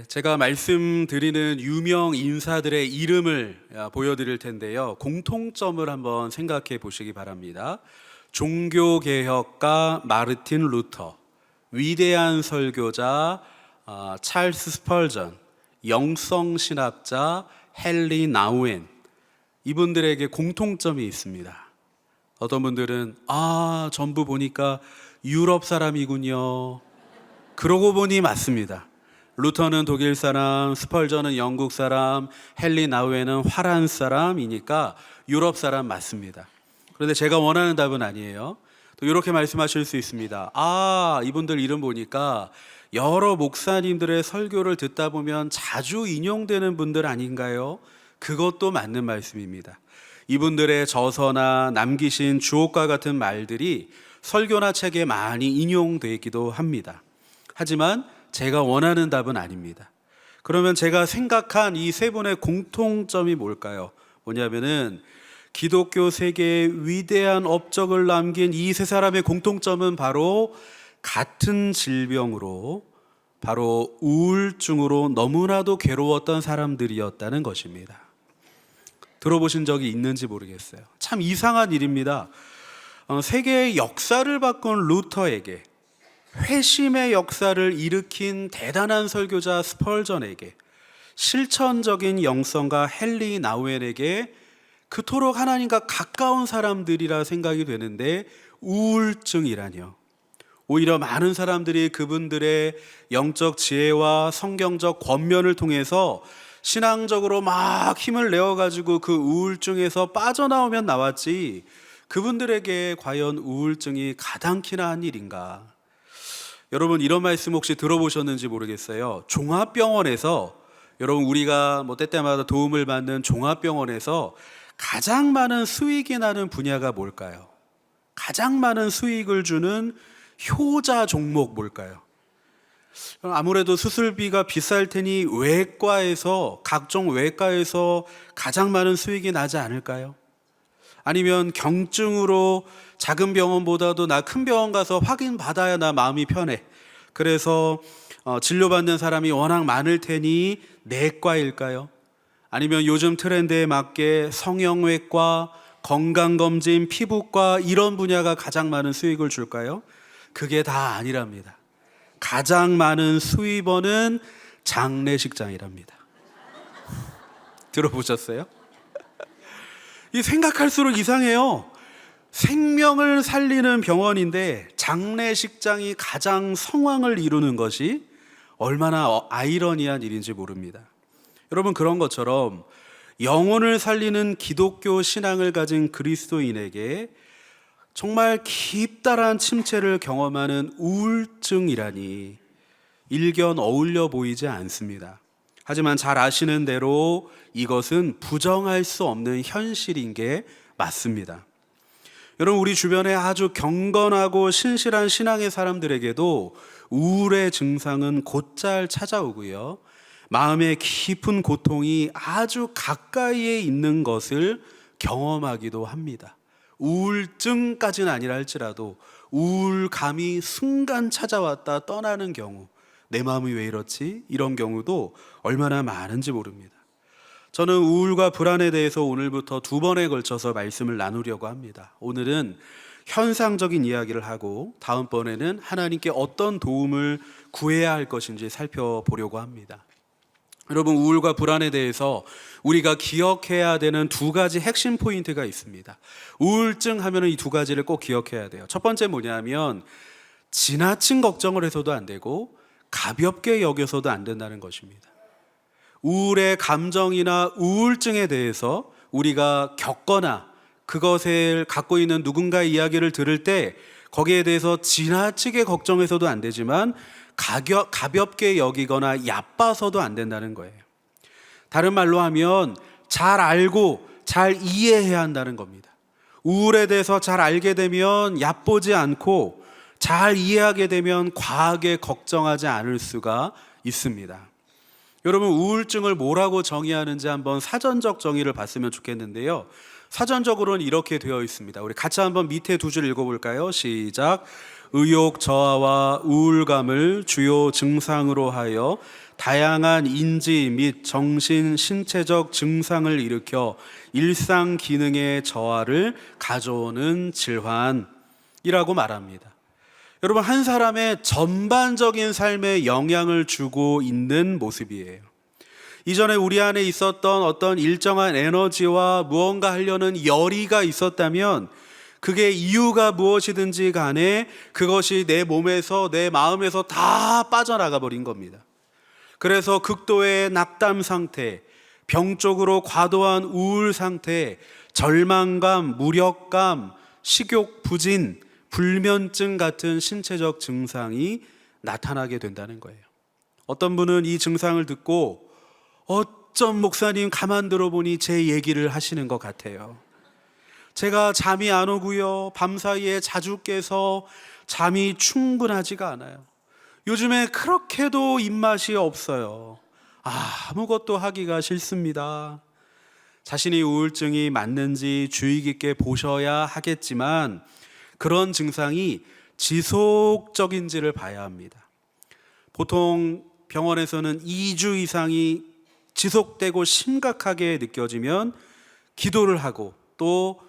제가 말씀드리는 유명 인사들의 이름을 보여드릴 텐데요. 공통점을 한번 생각해 보시기 바랍니다. 종교개혁가 마르틴 루터, 위대한 설교자 찰스 스펄전, 영성신학자 헨리 나우엔, 이분들에게 공통점이 있습니다. 어떤 분들은 전부 보니까 유럽 사람이군요. 그러고 보니 맞습니다. 루터는 독일 사람, 스펄전은 영국 사람, 헨리 나우엔은 화란 사람이니까 유럽 사람 맞습니다. 그런데 제가 원하는 답은 아니에요. 또 이렇게 말씀하실 수 있습니다. 이분들 이름 보니까 여러 목사님들의 설교를 듣다 보면 자주 인용되는 분들 아닌가요? 그것도 맞는 말씀입니다. 이분들의 저서나 남기신 주옥과 같은 말들이 설교나 책에 많이 인용되기도 합니다. 하지만 제가 원하는 답은 아닙니다. 그러면 제가 생각한 이 세 분의 공통점이 뭘까요? 뭐냐면은 기독교 세계의 위대한 업적을 남긴 이 세 사람의 공통점은 바로 같은 질병으로, 바로 우울증으로 너무나도 괴로웠던 사람들이었다는 것입니다. 들어보신 적이 있는지 모르겠어요. 참 이상한 일입니다. 세계의 역사를 바꾼 루터에게, 회심의 역사를 일으킨 대단한 설교자 스펄전에게, 실천적인 영성가 헨리 나우엔에게 그토록 하나님과 가까운 사람들이라 생각이 되는데 우울증이라뇨. 오히려 많은 사람들이 그분들의 영적 지혜와 성경적 권면을 통해서 신앙적으로 막 힘을 내어가지고 그 우울증에서 빠져나오면 나왔지, 그분들에게 과연 우울증이 가당키나 한 일인가? 여러분, 이런 말씀 혹시 들어보셨는지 모르겠어요. 종합병원에서, 여러분 우리가 때때마다 도움을 받는 종합병원에서 가장 많은 수익이 나는 분야가 뭘까요? 가장 많은 수익을 주는 효자 종목 뭘까요? 아무래도 수술비가 비쌀 테니 각종 외과에서 가장 많은 수익이 나지 않을까요? 아니면 경증으로 작은 병원보다도 나 큰 병원 가서 확인 받아야 나 마음이 편해. 그래서 진료받는 사람이 워낙 많을 테니 내과일까요? 아니면 요즘 트렌드에 맞게 성형외과, 건강검진, 피부과 이런 분야가 가장 많은 수익을 줄까요? 그게 다 아니랍니다. 가장 많은 수입원은 장례식장이랍니다. 들어보셨어요? 이 생각할수록 이상해요. 생명을 살리는 병원인데 장례식장이 가장 성황을 이루는 것이 얼마나 아이러니한 일인지 모릅니다. 여러분, 그런 것처럼 영혼을 살리는 기독교 신앙을 가진 그리스도인에게 정말 깊다란 침체를 경험하는 우울증이라니 일견 어울려 보이지 않습니다. 하지만 잘 아시는 대로 이것은 부정할 수 없는 현실인 게 맞습니다. 여러분, 우리 주변에 아주 경건하고 신실한 신앙의 사람들에게도 우울의 증상은 곧잘 찾아오고요, 마음의 깊은 고통이 아주 가까이에 있는 것을 경험하기도 합니다. 우울증까지는 아니라 할지라도 우울감이 순간 찾아왔다 떠나는 경우, 내 마음이 왜 이렇지? 이런 경우도 얼마나 많은지 모릅니다. 저는 우울과 불안에 대해서 오늘부터 2번에 걸쳐서 말씀을 나누려고 합니다. 오늘은 현상적인 이야기를 하고 다음번에는 하나님께 어떤 도움을 구해야 할 것인지 살펴보려고 합니다. 여러분, 우울과 불안에 대해서 우리가 기억해야 되는 2가지 핵심 포인트가 있습니다. 우울증 하면 이 2가지를 꼭 기억해야 돼요. 첫 번째 뭐냐면 지나친 걱정을 해서도 안 되고 가볍게 여겨서도 안 된다는 것입니다. 우울의 감정이나 우울증에 대해서 우리가 겪거나 그것을 갖고 있는 누군가의 이야기를 들을 때 거기에 대해서 지나치게 걱정해서도 안 되지만 가볍게 여기거나 얕봐서도 안 된다는 거예요. 다른 말로 하면 잘 알고 잘 이해해야 한다는 겁니다. 우울에 대해서 잘 알게 되면 얕보지 않고 잘 이해하게 되면 과하게 걱정하지 않을 수가 있습니다. 여러분, 우울증을 뭐라고 정의하는지 한번 사전적 정의를 봤으면 좋겠는데요. 사전적으로는 이렇게 되어 있습니다. 우리 같이 한번 밑에 두 줄 읽어볼까요? 시작. 의욕 저하와 우울감을 주요 증상으로 하여 다양한 인지 및 정신 신체적 증상을 일으켜 일상 기능의 저하를 가져오는 질환이라고 말합니다. 여러분, 한 사람의 전반적인 삶에 영향을 주고 있는 모습이에요. 이전에 우리 안에 있었던 어떤 일정한 에너지와 무언가 하려는 열의가 있었다면 그게 이유가 무엇이든지 간에 그것이 내 몸에서 내 마음에서 다 빠져나가 버린 겁니다. 그래서 극도의 낙담 상태, 병적으로 과도한 우울 상태, 절망감, 무력감, 식욕 부진, 불면증 같은 신체적 증상이 나타나게 된다는 거예요. 어떤 분은 이 증상을 듣고 어쩜 목사님 가만 들어보니 제 얘기를 하시는 것 같아요. 제가 잠이 안 오고요. 밤사이에 자주 깨서 잠이 충분하지가 않아요. 요즘에 그렇게도 입맛이 없어요. 아무것도 하기가 싫습니다. 자신이 우울증이 맞는지 주의 깊게 보셔야 하겠지만 그런 증상이 지속적인지를 봐야 합니다. 보통 병원에서는 2주 이상이 지속되고 심각하게 느껴지면 기도를 하고 또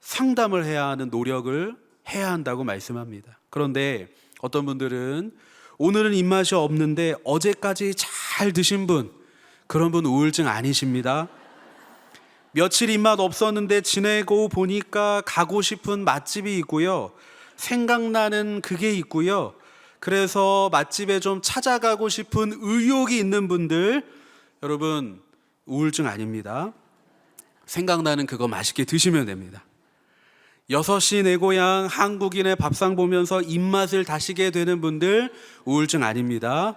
상담을 해야 하는 노력을 해야 한다고 말씀합니다. 그런데 어떤 분들은 오늘은 입맛이 없는데 어제까지 잘 드신 분, 그런 분 우울증 아니십니다. 며칠 입맛 없었는데 지내고 보니까 가고 싶은 맛집이 있고요. 생각나는 그게 있고요. 그래서 맛집에 좀 찾아가고 싶은 의욕이 있는 분들, 여러분 우울증 아닙니다. 생각나는 그거 맛있게 드시면 됩니다. 6시 내 고향 한국인의 밥상 보면서 입맛을 다시게 되는 분들 우울증 아닙니다.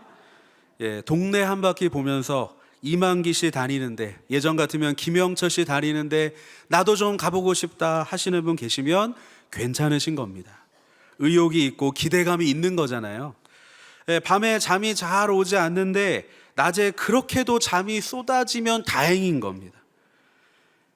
동네 한 바퀴 보면서 이만기 씨 다니는데, 예전 같으면 김영철 씨 다니는데 나도 좀 가보고 싶다 하시는 분 계시면 괜찮으신 겁니다. 의욕이 있고 기대감이 있는 거잖아요. 밤에 잠이 잘 오지 않는데 낮에 그렇게도 잠이 쏟아지면 다행인 겁니다.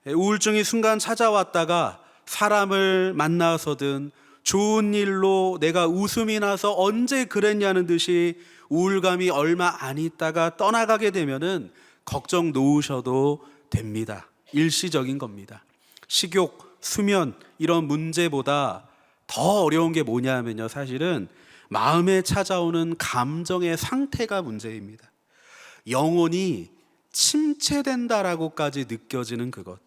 우울증이 순간 찾아왔다가 사람을 만나서든 좋은 일로 내가 웃음이 나서 언제 그랬냐는 듯이 우울감이 얼마 안 있다가 떠나가게 되면은 걱정 놓으셔도 됩니다. 일시적인 겁니다. 식욕, 수면 이런 문제보다 더 어려운 게 뭐냐면요, 사실은 마음에 찾아오는 감정의 상태가 문제입니다. 영혼이 침체된다라고까지 느껴지는 그것,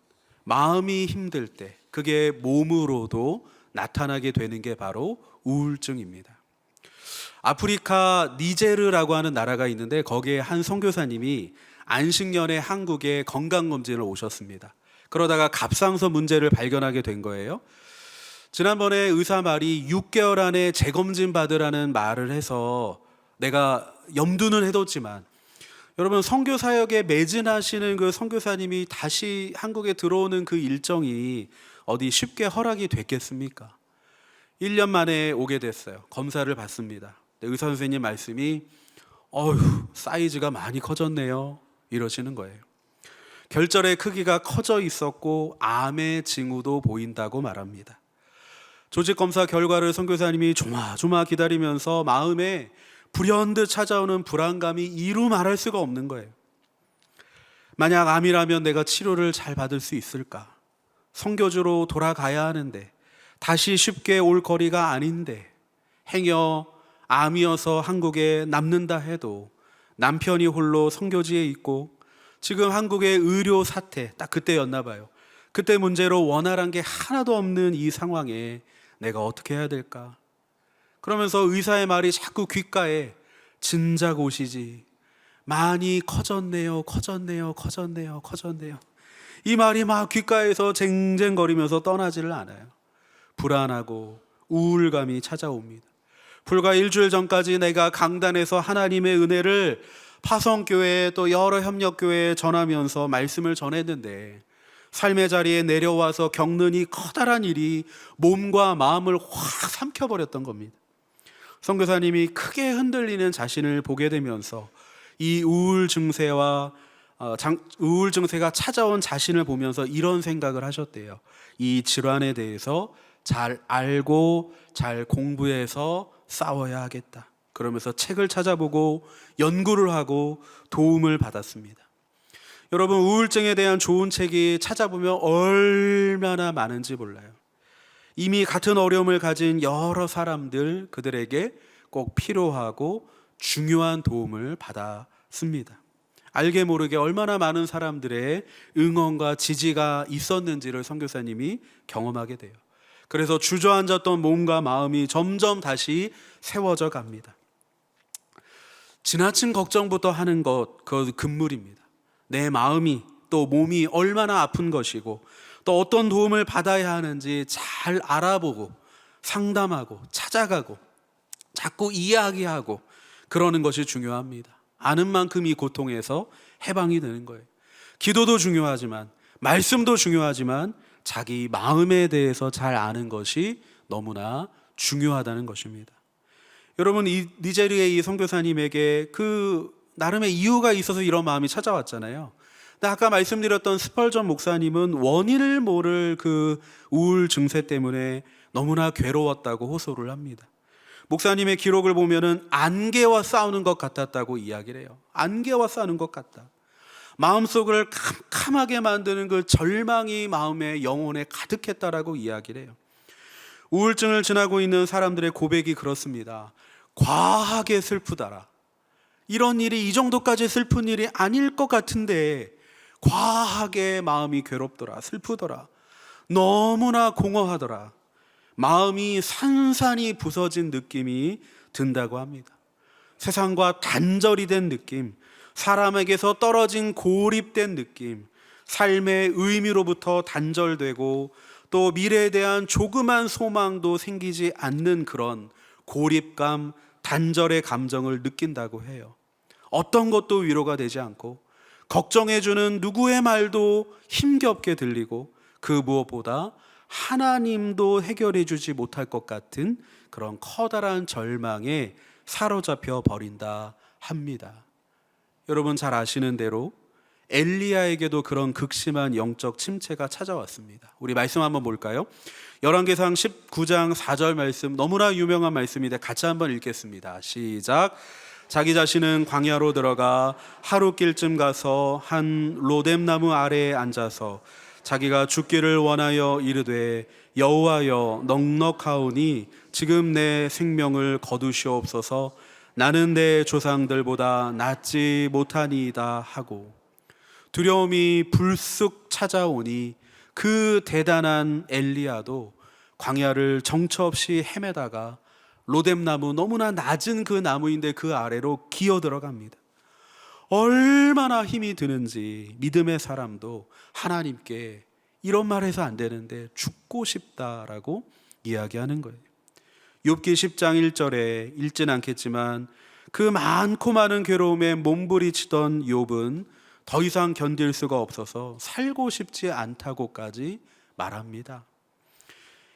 마음이 힘들 때 그게 몸으로도 나타나게 되는 게 바로 우울증입니다. 아프리카 니제르라고 하는 나라가 있는데 거기에 한 선교사님이 안식년에 한국에 건강검진을 오셨습니다. 그러다가 갑상선 문제를 발견하게 된 거예요. 지난번에 의사 말이 6개월 안에 재검진 받으라는 말을 해서 내가 염두는 해뒀지만, 여러분 선교 사역에 매진하시는 그 선교사님이 다시 한국에 들어오는 그 일정이 어디 쉽게 허락이 됐겠습니까? 1년 만에 오게 됐어요. 검사를 받습니다. 의사 선생님 말씀이 사이즈가 많이 커졌네요 이러시는 거예요. 결절의 크기가 커져 있었고 암의 징후도 보인다고 말합니다. 조직검사 결과를 선교사님이 조마조마 기다리면서 마음에 불현듯 찾아오는 불안감이 이루 말할 수가 없는 거예요. 만약 암이라면 내가 치료를 잘 받을 수 있을까? 선교주로 돌아가야 하는데 다시 쉽게 올 거리가 아닌데, 행여 암이어서 한국에 남는다 해도 남편이 홀로 선교지에 있고 지금 한국의 의료 사태 딱 그때였나 봐요. 그때 문제로 원활한 게 하나도 없는 이 상황에 내가 어떻게 해야 될까? 그러면서 의사의 말이 자꾸 귓가에 진작 오시지, 많이 커졌네요, 커졌네요, 커졌네요, 커졌네요. 이 말이 막 귓가에서 쟁쟁거리면서 떠나지를 않아요. 불안하고 우울감이 찾아옵니다. 불과 일주일 전까지 내가 강단에서 하나님의 은혜를 파성교회에 또 여러 협력교회에 전하면서 말씀을 전했는데 삶의 자리에 내려와서 겪는 이 커다란 일이 몸과 마음을 확 삼켜버렸던 겁니다. 선교사님이 크게 흔들리는 자신을 보게 되면서 이 우울 증세와 우울 증세가 찾아온 자신을 보면서 이런 생각을 하셨대요. 이 질환에 대해서 잘 알고 잘 공부해서 싸워야 하겠다. 그러면서 책을 찾아보고 연구를 하고 도움을 받았습니다. 여러분, 우울증에 대한 좋은 책이 찾아보면 얼마나 많은지 몰라요. 이미 같은 어려움을 가진 여러 사람들, 그들에게 꼭 필요하고 중요한 도움을 받았습니다. 알게 모르게 얼마나 많은 사람들의 응원과 지지가 있었는지를 선교사님이 경험하게 돼요. 그래서 주저앉았던 몸과 마음이 점점 다시 세워져 갑니다. 지나친 걱정부터 하는 것, 그것 금물입니다. 내 마음이 또 몸이 얼마나 아픈 것이고 또 어떤 도움을 받아야 하는지 잘 알아보고 상담하고 찾아가고 자꾸 이야기하고 그러는 것이 중요합니다. 아는 만큼 이 고통에서 해방이 되는 거예요. 기도도 중요하지만 말씀도 중요하지만 자기 마음에 대해서 잘 아는 것이 너무나 중요하다는 것입니다. 여러분, 이 니제리아의 이 선교사님에게 그 나름의 이유가 있어서 이런 마음이 찾아왔잖아요. 근데 아까 말씀드렸던 스펄전 목사님은 원인을 모를 그 우울 증세 때문에 너무나 괴로웠다고 호소를 합니다. 목사님의 기록을 보면은 안개와 싸우는 것 같았다고 이야기를 해요. 안개와 싸우는 것 같다. 마음속을 캄캄하게 만드는 그 절망이 마음의 영혼에 가득했다라고 이야기를 해요. 우울증을 지나고 있는 사람들의 고백이 그렇습니다. 과하게 슬프더라. 이런 일이 이 정도까지 슬픈 일이 아닐 것 같은데 과하게 마음이 괴롭더라, 슬프더라, 너무나 공허하더라. 마음이 산산이 부서진 느낌이 든다고 합니다. 세상과 단절이 된 느낌, 사람에게서 떨어진 고립된 느낌, 삶의 의미로부터 단절되고 또 미래에 대한 조그만 소망도 생기지 않는 그런 고립감, 단절의 감정을 느낀다고 해요. 어떤 것도 위로가 되지 않고 걱정해주는 누구의 말도 힘겹게 들리고 그 무엇보다 하나님도 해결해주지 못할 것 같은 그런 커다란 절망에 사로잡혀 버린다 합니다. 여러분 잘 아시는 대로 엘리야에게도 그런 극심한 영적 침체가 찾아왔습니다. 우리 말씀 한번 볼까요? 열왕기상 19장 4절 말씀, 너무나 유명한 말씀인데 같이 한번 읽겠습니다. 시작. 자기 자신은 광야로 들어가 하룻길쯤 가서 한 로뎀나무 아래에 앉아서 자기가 죽기를 원하여 이르되 여호와여 넉넉하오니 지금 내 생명을 거두시옵소서. 나는 내 조상들보다 낫지 못하니이다 하고 두려움이 불쑥 찾아오니 그 대단한 엘리야도 광야를 정처 없이 헤매다가 로뎀나무, 너무나 낮은 그 나무인데 그 아래로 기어 들어갑니다. 얼마나 힘이 드는지 믿음의 사람도 하나님께 이런 말 해서 안 되는데 죽고 싶다라고 이야기하는 거예요. 욥기 10장 1절에 읽진 않겠지만 그 많고 많은 괴로움에 몸부리치던 욥은 더 이상 견딜 수가 없어서 살고 싶지 않다고까지 말합니다.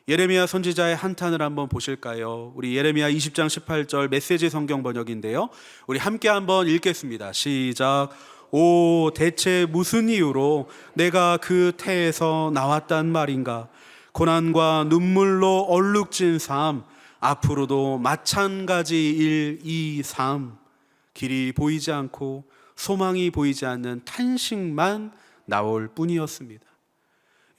예레미야 선지자의 한탄을 한번 보실까요? 우리 예레미야 20장 18절 메시지 성경 번역인데요. 우리 함께 한번 읽겠습니다. 시작. 오, 대체 무슨 이유로 내가 그 태에서 나왔단 말인가? 고난과 눈물로 얼룩진 삶, 앞으로도 마찬가지 일, 이 삶, 길이 보이지 않고 소망이 보이지 않는 탄식만 나올 뿐이었습니다.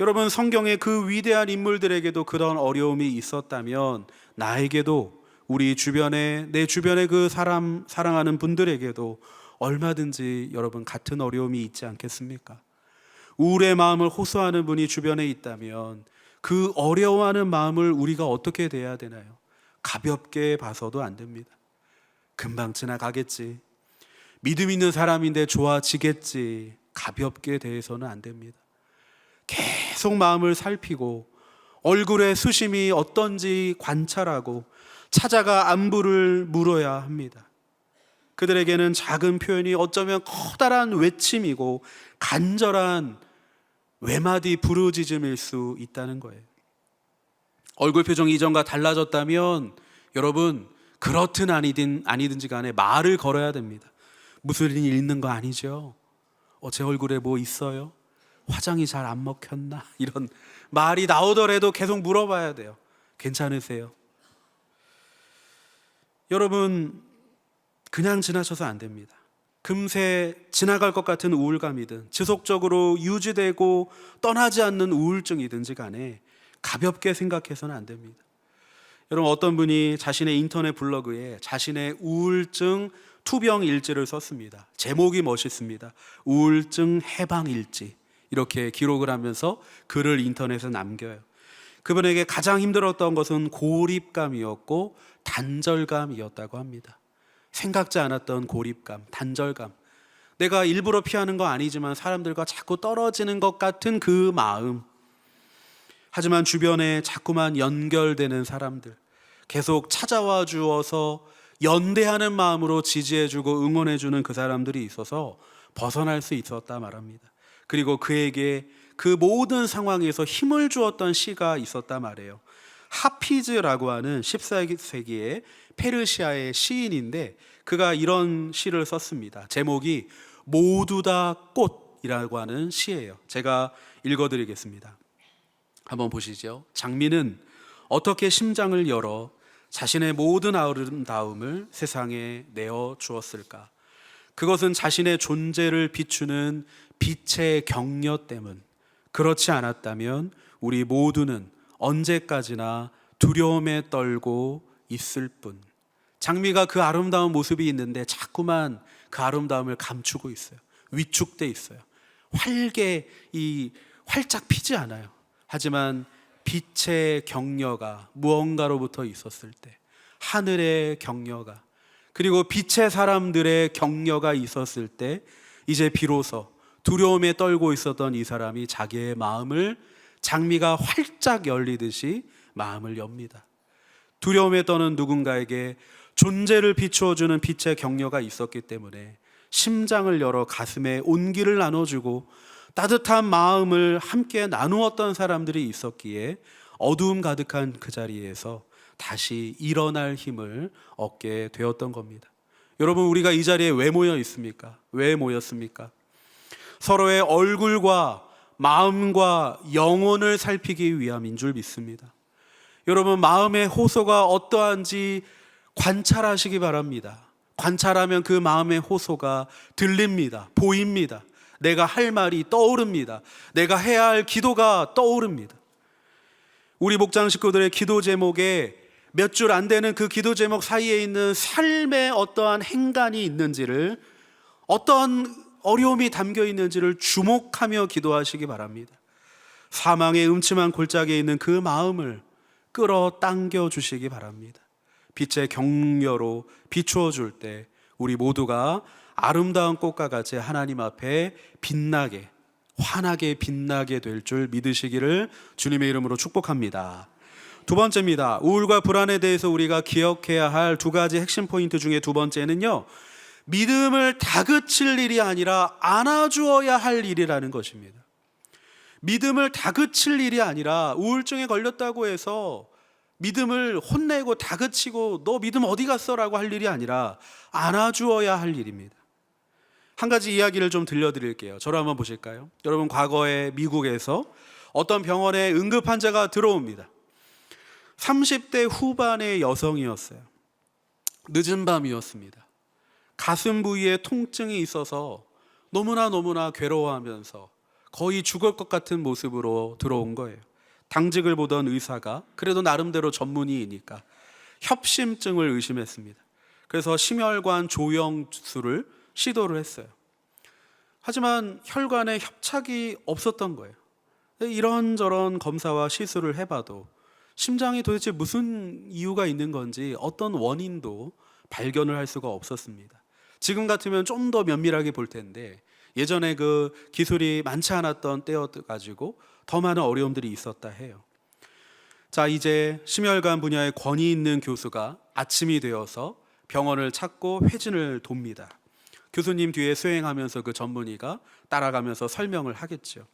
여러분, 성경의 그 위대한 인물들에게도 그런 어려움이 있었다면 나에게도, 우리 주변에, 내 주변의 그 사람 사랑하는 분들에게도 얼마든지 여러분 같은 어려움이 있지 않겠습니까? 우울의 마음을 호소하는 분이 주변에 있다면 그 어려워하는 마음을 우리가 어떻게 대해야 되나요? 가볍게 봐서도 안 됩니다. 금방 지나가겠지, 믿음 있는 사람인데 좋아지겠지, 가볍게 대해서는 안 됩니다. 계속 마음을 살피고 얼굴의 수심이 어떤지 관찰하고 찾아가 안부를 물어야 합니다. 그들에게는 작은 표현이 어쩌면 커다란 외침이고 간절한 외마디 부르짖음일 수 있다는 거예요. 얼굴 표정이 이전과 달라졌다면 여러분, 그렇든 아니든지 간에 말을 걸어야 됩니다. 무슨 일이 있는 거 아니죠? 제 얼굴에 뭐 있어요? 화장이 잘 안 먹혔나? 이런 말이 나오더라도 계속 물어봐야 돼요. 괜찮으세요? 여러분, 그냥 지나쳐서 안 됩니다. 금세 지나갈 것 같은 우울감이든 지속적으로 유지되고 떠나지 않는 우울증이든지 간에 가볍게 생각해서는 안 됩니다. 여러분, 어떤 분이 자신의 인터넷 블로그에 자신의 우울증 투병 일지를 썼습니다. 제목이 멋있습니다. 우울증 해방 일지. 이렇게 기록을 하면서 글을 인터넷에 남겨요. 그분에게 가장 힘들었던 것은 고립감이었고 단절감이었다고 합니다. 생각지 않았던 고립감, 단절감. 내가 일부러 피하는 거 아니지만 사람들과 자꾸 떨어지는 것 같은 그 마음. 하지만 주변에 자꾸만 연결되는 사람들, 계속 찾아와 주어서 연대하는 마음으로 지지해주고 응원해주는 그 사람들이 있어서 벗어날 수 있었다 말합니다. 그리고 그에게 그 모든 상황에서 힘을 주었던 시가 있었다 말해요. 하피즈라고 하는 14세기의 페르시아의 시인인데 그가 이런 시를 썼습니다. 제목이 모두 다 꽃이라고 하는 시예요. 제가 읽어드리겠습니다. 한번 보시죠. 장미는 어떻게 심장을 열어 자신의 모든 아름다움을 세상에 내어 주었을까? 그것은 자신의 존재를 비추는 빛의 격려 때문. 그렇지 않았다면 우리 모두는 언제까지나 두려움에 떨고 있을 뿐. 장미가 그 아름다운 모습이 있는데 자꾸만 그 아름다움을 감추고 있어요. 위축돼 있어요. 활짝 피지 않아요. 하지만 빛의 격려가 무언가로부터 있었을 때, 하늘의 격려가, 그리고 빛의 사람들의 격려가 있었을 때 이제 비로소 두려움에 떨고 있었던 이 사람이 자기의 마음을 장미가 활짝 열리듯이 마음을 엽니다. 두려움에 떠는 누군가에게 존재를 비추어주는 빛의 격려가 있었기 때문에 심장을 열어 가슴에 온기를 나눠주고 따뜻한 마음을 함께 나누었던 사람들이 있었기에 어두움 가득한 그 자리에서 다시 일어날 힘을 얻게 되었던 겁니다. 여러분, 우리가 이 자리에 왜 모여 있습니까? 왜 모였습니까? 서로의 얼굴과 마음과 영혼을 살피기 위함인 줄 믿습니다. 여러분, 마음의 호소가 어떠한지 관찰하시기 바랍니다. 관찰하면 그 마음의 호소가 들립니다. 보입니다. 내가 할 말이 떠오릅니다. 내가 해야 할 기도가 떠오릅니다. 우리 목장 식구들의 기도 제목에 몇 줄 안 되는 그 기도 제목 사이에 있는 삶의 어떠한 행간이 있는지를, 어떠한 어려움이 담겨 있는지를 주목하며 기도하시기 바랍니다. 사망의 음침한 골짜기에 있는 그 마음을 끌어당겨 주시기 바랍니다. 빛의 격려로 비추어 줄 때 우리 모두가 아름다운 꽃과 같이 하나님 앞에 빛나게, 환하게 빛나게 될 줄 믿으시기를 주님의 이름으로 축복합니다. 두 번째입니다. 우울과 불안에 대해서 우리가 기억해야 할 두 가지 핵심 포인트 중에 두 번째는요, 믿음을 다그칠 일이 아니라 안아주어야 할 일이라는 것입니다. 믿음을 다그칠 일이 아니라 우울증에 걸렸다고 해서 믿음을 혼내고 다그치고 너 믿음 어디 갔어? 라고 할 일이 아니라 안아주어야 할 일입니다. 한 가지 이야기를 좀 들려드릴게요. 저를 한번 보실까요? 여러분, 과거에 미국에서 어떤 병원에 응급 환자가 들어옵니다. 30대 후반의 여성이었어요. 늦은 밤이었습니다. 가슴 부위에 통증이 있어서 너무나 괴로워하면서 거의 죽을 것 같은 모습으로 들어온 거예요. 당직을 보던 의사가 그래도 나름대로 전문의이니까 협심증을 의심했습니다. 그래서 심혈관 조영술을 시도를 했어요. 하지만 혈관에 협착이 없었던 거예요. 이런저런 검사와 시술을 해봐도 심장이 도대체 무슨 이유가 있는 건지 어떤 원인도 발견을 할 수가 없었습니다. 지금 같으면 좀 더 면밀하게 볼 텐데 예전에 그 기술이 많지 않았던 때여가지고 더 많은 어려움들이 있었다 해요. 자, 이제 심혈관 분야에 권위 있는 교수가 아침이 되어서 병원을 찾고 회진을 돕니다. 교수님 뒤에 수행하면서 그 전문의가 따라가면서 설명을 하겠죠.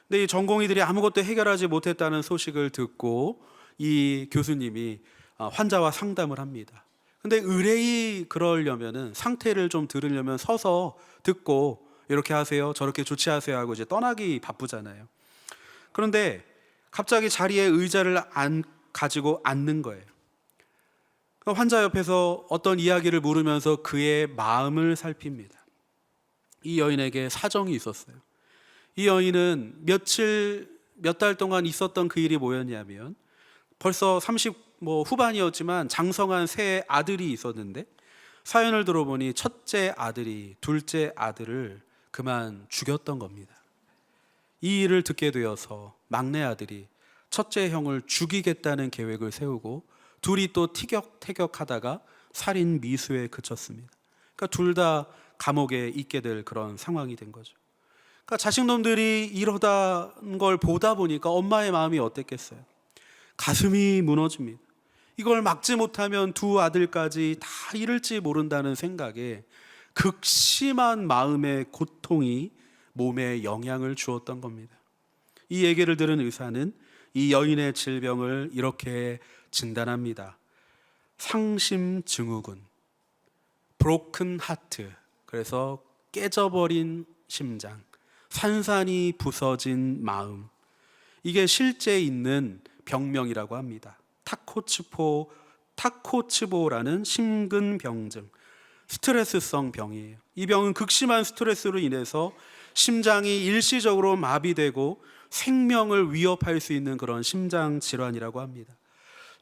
근데 이 전공의들이 아무것도 해결하지 못했다는 소식을 듣고 이 교수님이 환자와 상담을 합니다. 근데 의뢰이 그러려면은 상태를 좀 들으려면 서서 듣고 이렇게 하세요, 저렇게 조치하세요 하고 이제 떠나기 바쁘잖아요. 그런데 갑자기 자리에 의자를 가지고 앉는 거예요. 환자 옆에서 어떤 이야기를 물으면서 그의 마음을 살핍니다. 이 여인에게 사정이 있었어요. 이 여인은 몇 달 동안 있었던 그 일이 뭐였냐면, 벌써 30 후반이었지만 장성한 세 아들이 있었는데, 사연을 들어보니 첫째 아들이 둘째 아들을 그만 죽였던 겁니다. 이 일을 듣게 되어서 막내 아들이 첫째 형을 죽이겠다는 계획을 세우고, 둘이 또 티격태격하다가 살인 미수에 그쳤습니다. 그러니까 둘 다 감옥에 있게 될 그런 상황이 된 거죠. 그러니까 자식놈들이 이러다는 걸 보다 보니까 엄마의 마음이 어땠겠어요? 가슴이 무너집니다. 이걸 막지 못하면 두 아들까지 다 잃을지 모른다는 생각에 극심한 마음의 고통이 몸에 영향을 주었던 겁니다. 이 얘기를 들은 의사는 이 여인의 질병을 이렇게 진단합니다. 상심증후군, broken heart, 그래서 깨져버린 심장, 산산이 부서진 마음, 이게 실제 있는 병명이라고 합니다. 타코츠보라는 심근병증, 스트레스성 병이에요. 이 병은 극심한 스트레스로 인해서 심장이 일시적으로 마비되고 생명을 위협할 수 있는 그런 심장 질환이라고 합니다.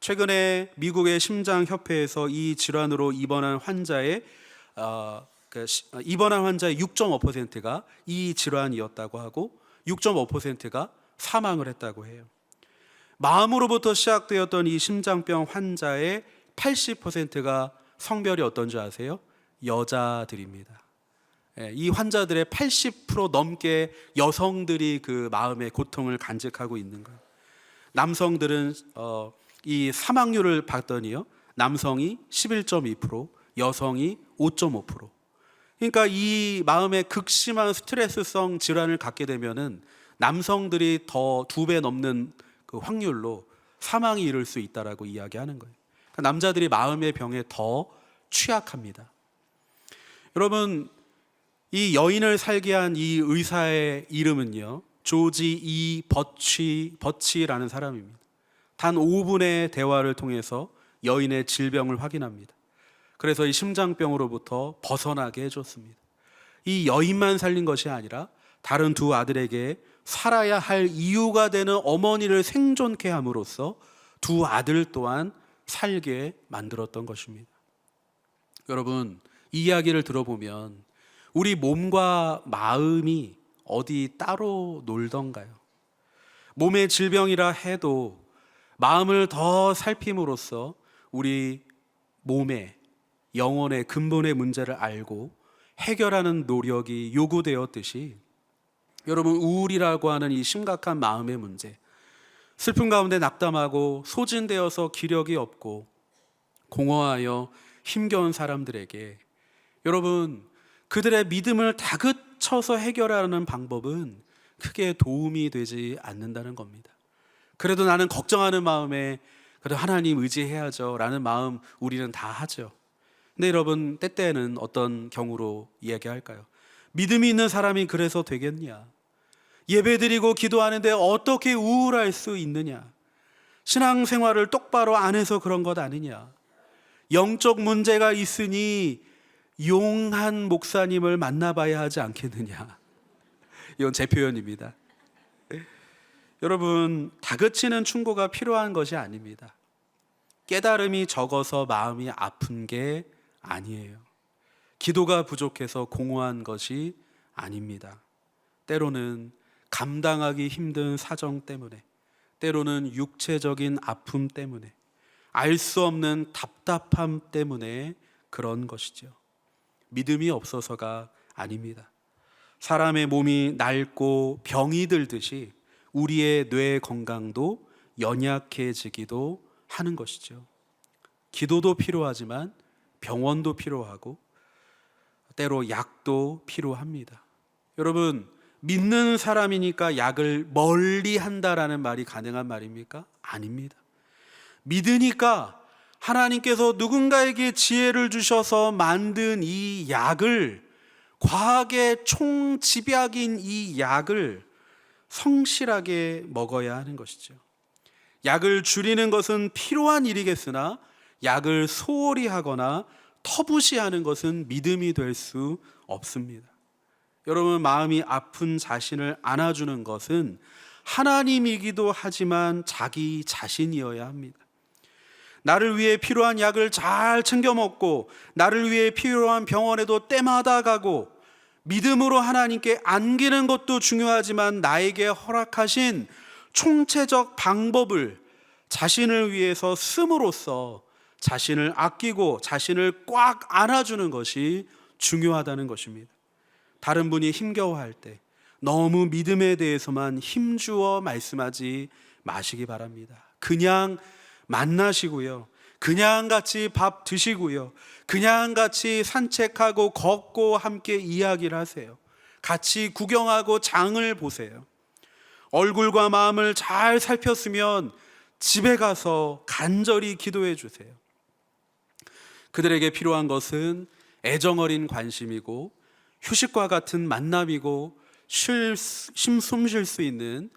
최근에 미국의 심장협회에서 이 질환으로 입원한 환자의 6.5%가 이 질환이었다고 하고 6.5%가 사망을 했다고 해요. 마음으로부터 시작되었던 이 심장병 환자의 80%가 성별이 어떤지 아세요? 여자들입니다. 이 환자들의 80% 넘게 여성들이 그 마음의 고통을 간직하고 있는 거예요. 남성들은 이 사망률을 봤더니요, 남성이 11.2%, 여성이 5.5%. 그러니까 이 마음의 극심한 스트레스성 질환을 갖게 되면은 남성들이 더 2배 넘는 그 확률로 사망이 이를 수 있다라고 이야기하는 거예요. 그러니까 남자들이 마음의 병에 더 취약합니다. 여러분, 이 여인을 살게 한 이 의사의 이름은요, 조지 이 버치라는 사람입니다. 단 5분의 대화를 통해서 여인의 질병을 확인합니다. 그래서 이 심장병으로부터 벗어나게 해줬습니다. 이 여인만 살린 것이 아니라 다른 두 아들에게 살아야 할 이유가 되는 어머니를 생존케 함으로써 두 아들 또한 살게 만들었던 것입니다. 여러분, 이 이야기를 들어보면 우리 몸과 마음이 어디 따로 놀던가요? 몸의 질병이라 해도 마음을 더 살핌으로써 우리 몸의 영혼의 근본의 문제를 알고 해결하는 노력이 요구되었듯이, 여러분, 우울이라고 하는 이 심각한 마음의 문제, 슬픔 가운데 낙담하고 소진되어서 기력이 없고 공허하여 힘겨운 사람들에게, 여러분, 그들의 믿음을 다그쳐서 해결하는 방법은 크게 도움이 되지 않는다는 겁니다. 그래도 나는 걱정하는 마음에 그래도 하나님 의지해야죠 라는 마음 우리는 다 하죠. 근데 여러분, 때때는 어떤 경우로 이야기할까요? 믿음이 있는 사람이 그래서 되겠냐? 예배드리고 기도하는데 어떻게 우울할 수 있느냐? 신앙생활을 똑바로 안 해서 그런 것 아니냐? 영적 문제가 있으니 용한 목사님을 만나봐야 하지 않겠느냐? 이건 제 표현입니다. 여러분, 다그치는 충고가 필요한 것이 아닙니다. 깨달음이 적어서 마음이 아픈 게 아니에요. 기도가 부족해서 공허한 것이 아닙니다. 때로는 감당하기 힘든 사정 때문에, 때로는 육체적인 아픔 때문에, 알 수 없는 답답함 때문에 그런 것이죠. 믿음이 없어서가 아닙니다. 사람의 몸이 낡고 병이 들듯이 우리의 뇌 건강도 연약해지기도 하는 것이죠. 기도도 필요하지만 병원도 필요하고 때로 약도 필요합니다. 여러분, 믿는 사람이니까 약을 멀리 한다라는 말이 가능한 말입니까? 아닙니다. 믿으니까 하나님께서 누군가에게 지혜를 주셔서 만든 이 약을 과학의 총집약인 이 약을 성실하게 먹어야 하는 것이죠. 약을 줄이는 것은 필요한 일이겠으나 약을 소홀히 하거나 터부시하는 것은 믿음이 될 수 없습니다. 여러분, 마음이 아픈 자신을 안아주는 것은 하나님이기도 하지만 자기 자신이어야 합니다. 나를 위해 필요한 약을 잘 챙겨 먹고 나를 위해 필요한 병원에도 때마다 가고 믿음으로 하나님께 안기는 것도 중요하지만 나에게 허락하신 총체적 방법을 자신을 위해서 씀으로써 자신을 아끼고 자신을 꽉 안아주는 것이 중요하다는 것입니다. 다른 분이 힘겨워할 때 너무 믿음에 대해서만 힘주어 말씀하지 마시기 바랍니다. 그냥 만나시고요, 그냥 같이 밥 드시고요, 그냥 같이 산책하고 걷고 함께 이야기를 하세요. 같이 구경하고 장을 보세요. 얼굴과 마음을 잘 살폈으면 집에 가서 간절히 기도해 주세요. 그들에게 필요한 것은 애정어린 관심이고 휴식과 같은 만남이고 숨 쉴 수 있는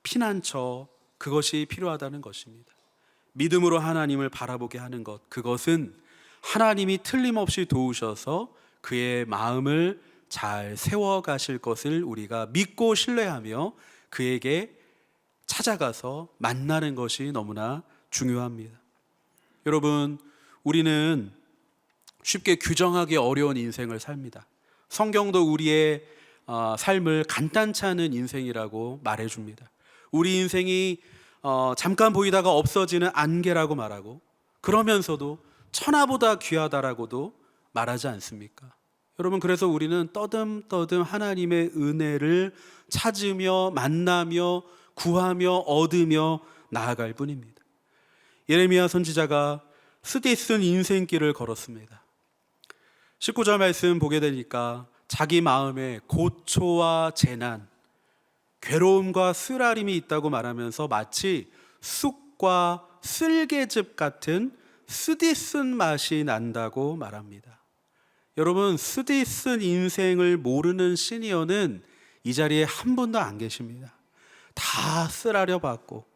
피난처, 그것이 필요하다는 것입니다. 믿음으로 하나님을 바라보게 하는 것, 그것은 하나님이 틀림없이 도우셔서 그의 마음을 잘 세워가실 것을 우리가 믿고 신뢰하며 그에게 찾아가서 만나는 것이 너무나 중요합니다. 여러분, 우리는 쉽게 규정하기 어려운 인생을 삽니다. 성경도 우리의 삶을 간단치 않은 인생이라고 말해줍니다. 우리 인생이 잠깐 보이다가 없어지는 안개라고 말하고, 그러면서도 천하보다 귀하다라고도 말하지 않습니까? 여러분, 그래서 우리는 떠듬떠듬 하나님의 은혜를 찾으며 만나며 구하며 얻으며 나아갈 뿐입니다. 예레미야 선지자가 쓰디쓴 인생길을 걸었습니다. 19절 말씀 보게 되니까 자기 마음에 고초와 재난, 괴로움과 쓰라림이 있다고 말하면서 마치 쑥과 쓸개즙 같은 쓰디쓴 맛이 난다고 말합니다. 여러분, 쓰디쓴 인생을 모르는 시니어는 이 자리에 한 분도 안 계십니다. 다 쓰라려 봤고,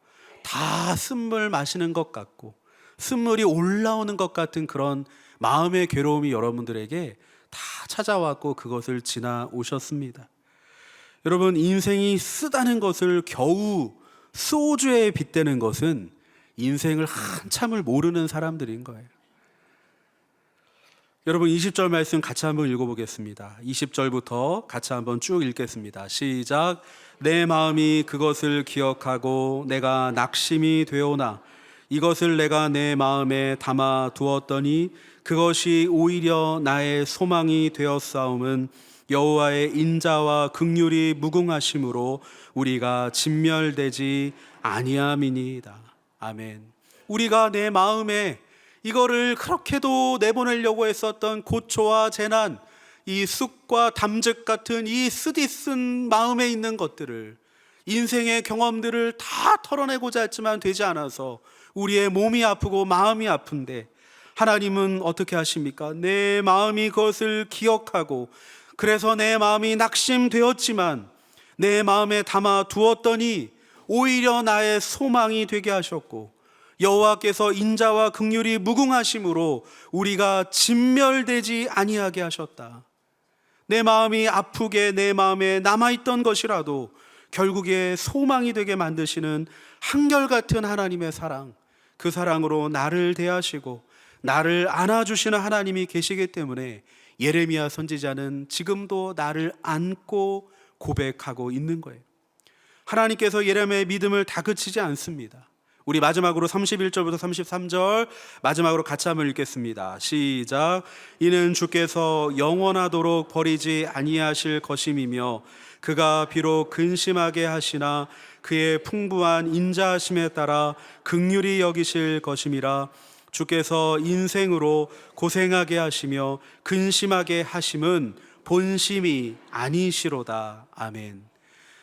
다 쓴물 마시는 것 같고, 쓴물이 올라오는 것 같은 그런 마음의 괴로움이 여러분들에게 다 찾아왔고 그것을 지나오셨습니다. 여러분, 인생이 쓰다는 것을 겨우 소주에 빗대는 것은 인생을 한참을 모르는 사람들인 거예요. 여러분, 20절 말씀 같이 한번 읽어보겠습니다. 20절부터 같이 한번 쭉 읽겠습니다. 시작. 내 마음이 그것을 기억하고 내가 낙심이 되오나 이것을 내가 내 마음에 담아 두었더니 그것이 오히려 나의 소망이 되었사옴은 여호와의 인자와 긍휼이 무궁하심으로 우리가 진멸되지 아니함이니이다. 아멘. 우리가 내 마음에 이거를 그렇게도 내보내려고 했었던 고초와 재난, 이 쑥과 담즙 같은 이 쓰디쓴 마음에 있는 것들을, 인생의 경험들을 다 털어내고자 했지만 되지 않아서 우리의 몸이 아프고 마음이 아픈데, 하나님은 어떻게 하십니까? 내 마음이 그것을 기억하고 그래서 내 마음이 낙심되었지만 내 마음에 담아 두었더니 오히려 나의 소망이 되게 하셨고 여호와께서 인자와 긍휼이 무궁하심으로 우리가 진멸되지 아니하게 하셨다. 내 마음이 아프게 내 마음에 남아있던 것이라도 결국에 소망이 되게 만드시는 한결같은 하나님의 사랑, 그 사랑으로 나를 대하시고 나를 안아주시는 하나님이 계시기 때문에 예레미야 선지자는 지금도 나를 안고 고백하고 있는 거예요. 하나님께서 예레미야의 믿음을 다그치지 않습니다. 우리 마지막으로 31절부터 33절 마지막으로 같이 한번 읽겠습니다. 시작. 이는 주께서 영원하도록 버리지 아니하실 것임이며 그가 비록 근심하게 하시나 그의 풍부한 인자하심에 따라 긍휼히 여기실 것임이라. 주께서 인생으로 고생하게 하시며 근심하게 하심은 본심이 아니시로다. 아멘.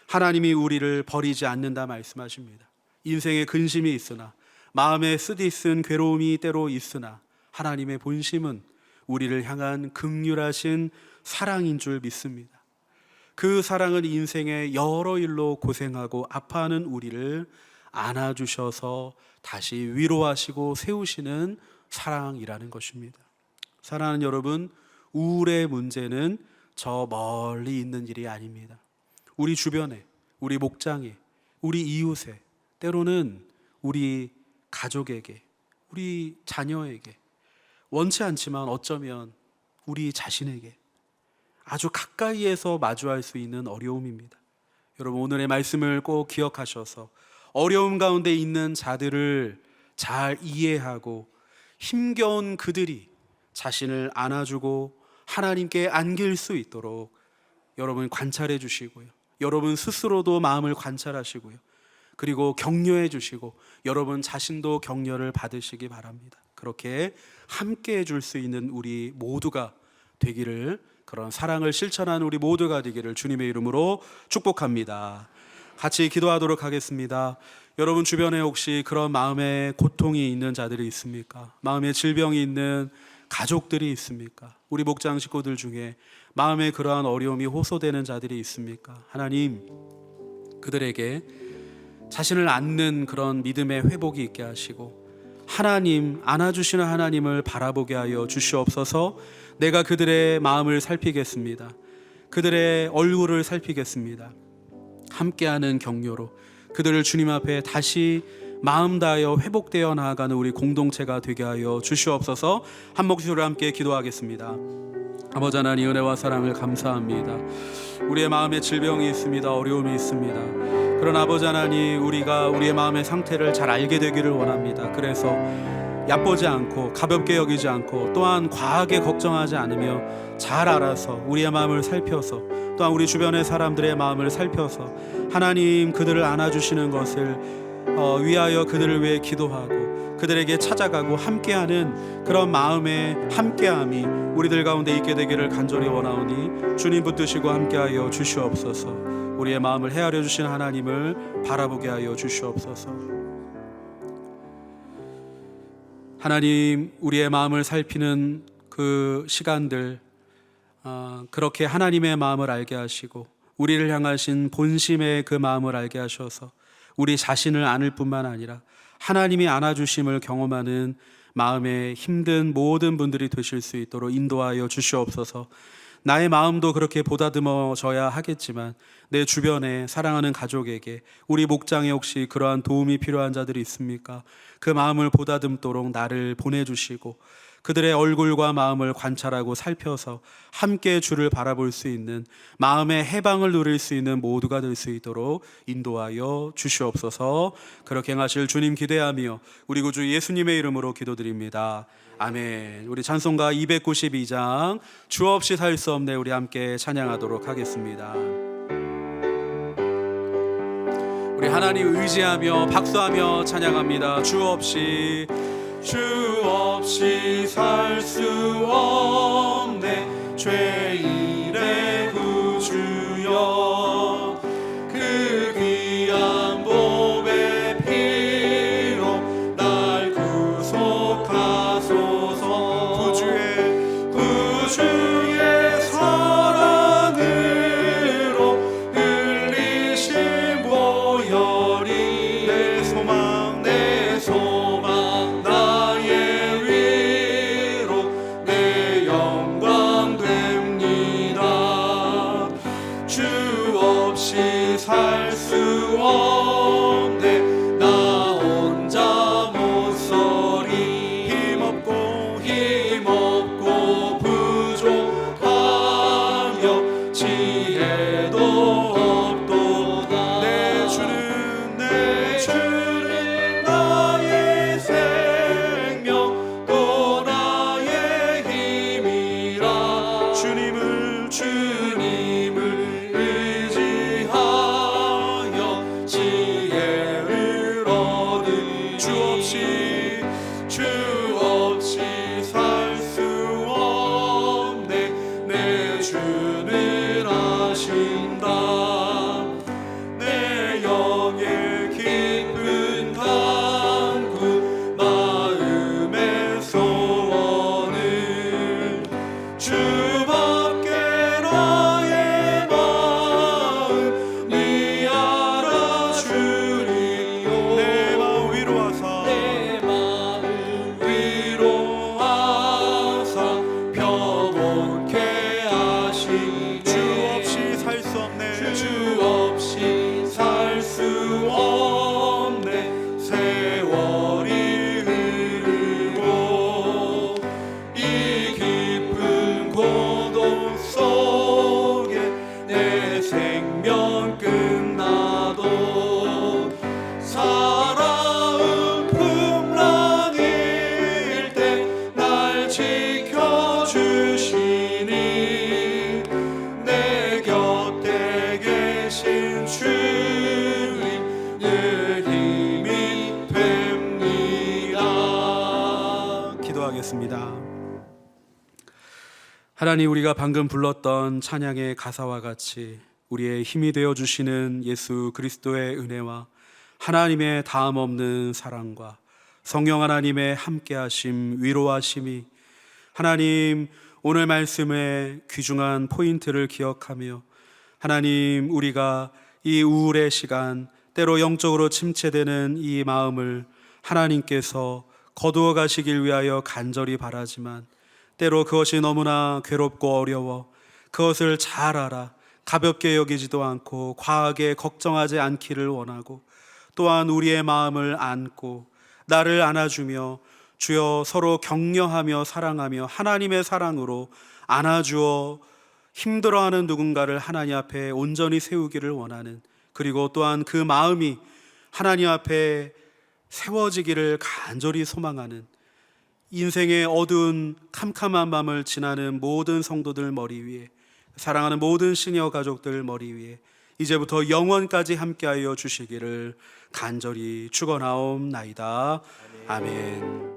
하나님이 우리를 버리지 않는다 말씀하십니다. 인생에 근심이 있으나 마음에 쓰디쓴 괴로움이 때로 있으나 하나님의 본심은 우리를 향한 긍휼하신 사랑인 줄 믿습니다. 그 사랑은 인생의 여러 일로 고생하고 아파하는 우리를 안아주셔서 다시 위로하시고 세우시는 사랑이라는 것입니다. 사랑하는 여러분, 우울의 문제는 저 멀리 있는 일이 아닙니다. 우리 주변에, 우리 목장에, 우리 이웃에, 때로는 우리 가족에게, 우리 자녀에게, 원치 않지만 어쩌면 우리 자신에게 아주 가까이에서 마주할 수 있는 어려움입니다. 여러분, 오늘의 말씀을 꼭 기억하셔서 어려움 가운데 있는 자들을 잘 이해하고 힘겨운 그들이 자신을 안아주고 하나님께 안길 수 있도록 여러분 관찰해 주시고요. 여러분 스스로도 마음을 관찰하시고요. 그리고 격려해 주시고 여러분 자신도 격려를 받으시기 바랍니다. 그렇게 함께 해줄 수 있는 우리 모두가 되기를, 그런 사랑을 실천하는 우리 모두가 되기를 주님의 이름으로 축복합니다. 같이 기도하도록 하겠습니다. 여러분 주변에 혹시 그런 마음의 고통이 있는 자들이 있습니까? 마음의 질병이 있는 가족들이 있습니까? 우리 목장 식구들 중에 마음에 그러한 어려움이 호소되는 자들이 있습니까? 하나님, 그들에게 자신을 안는 그런 믿음의 회복이 있게 하시고 하나님, 안아주시는 하나님을 바라보게 하여 주시옵소서. 내가 그들의 마음을 살피겠습니다. 그들의 얼굴을 살피겠습니다. 함께하는 격려로 그들을 주님 앞에 다시 마음 다하여 회복되어 나아가는 우리 공동체가 되게 하여 주시옵소서. 한 목소리로 함께 기도하겠습니다. 아버지 하나님, 은혜와 사랑을 감사합니다. 우리의 마음에 질병이 있습니다. 어려움이 있습니다. 그러나 아버지 하나님, 우리가 우리의 마음의 상태를 잘 알게 되기를 원합니다. 그래서 얕보지 않고 가볍게 여기지 않고 또한 과하게 걱정하지 않으며 잘 알아서 우리의 마음을 살펴서 또한 우리 주변의 사람들의 마음을 살펴서 하나님 그들을 안아주시는 것을 위하여 그들을 위해 기도하고 그들에게 찾아가고 함께하는 그런 마음의 함께함이 우리들 가운데 있게 되기를 간절히 원하오니 주님 붙드시고 함께하여 주시옵소서. 우리의 마음을 헤아려 주신 하나님을 바라보게 하여 주시옵소서. 하나님, 우리의 마음을 살피는 그 시간들, 그렇게 하나님의 마음을 알게 하시고 우리를 향하신 본심의 그 마음을 알게 하셔서 우리 자신을 안을 뿐만 아니라 하나님이 안아주심을 경험하는 마음에 힘든 모든 분들이 되실 수 있도록 인도하여 주시옵소서. 나의 마음도 그렇게 보다듬어져야 하겠지만 내 주변에 사랑하는 가족에게, 우리 목장에 혹시 그러한 도움이 필요한 자들이 있습니까? 그 마음을 보다듬도록 나를 보내주시고 그들의 얼굴과 마음을 관찰하고 살펴서 함께 주를 바라볼 수 있는 마음의 해방을 누릴 수 있는 모두가 될 수 있도록 인도하여 주시옵소서. 그렇게 행하실 주님 기대하며 우리 구주 예수님의 이름으로 기도드립니다. 아멘. 우리 찬송가 292장 주 없이 살 수 없네, 우리 함께 찬양하도록 하겠습니다. 우리 하나님 의지하며 박수하며 찬양합니다. 주 없이 살 수 없네, 죄인의 구주여. 그 귀한 몸의 피로 날 구속하소서. 구주의 사랑으로 흘리신 보혈이 내 소망 나의 위로 내 영광 됩니다. 주 없이 살 수 없네, 나 혼자 못 서리. 힘없고 부족하며 지혜도 없도다. 내 주는 나의 생명 또 나의 힘이라. 주님을 의지하여 지혜를 얻으니 주 없이 살 수 없네, 내 주는 아신다. 내 영의 깊은 간구 마음의 소원을 주밖에 기도하겠습니다. 하나님, 우리가 방금 불렀던 찬양의 가사와 같이 우리의 힘이 되어 주시는 예수 그리스도의 은혜와 하나님의 다음 없는 사랑과 성령 하나님의 함께하심, 위로하심이 하나님 오늘 말씀의 귀중한 포인트를 기억하며 하나님, 우리가 이 우울의 시간, 때로 영적으로 침체되는 이 마음을 하나님께서 거두어 가시길 위하여 간절히 바라지만 때로 그것이 너무나 괴롭고 어려워 그것을 잘 알아 가볍게 여기지도 않고 과하게 걱정하지 않기를 원하고, 또한 우리의 마음을 안고 나를 안아주며 주여 서로 격려하며 사랑하며 하나님의 사랑으로 안아주어 힘들어하는 누군가를 하나님 앞에 온전히 세우기를 원하는, 그리고 또한 그 마음이 하나님 앞에 세워지기를 간절히 소망하는, 인생의 어두운 캄캄한 밤을 지나는 모든 성도들 머리 위에, 사랑하는 모든 시니어 가족들 머리 위에 이제부터 영원까지 함께하여 주시기를 간절히 축원하옵나이다. 아멘.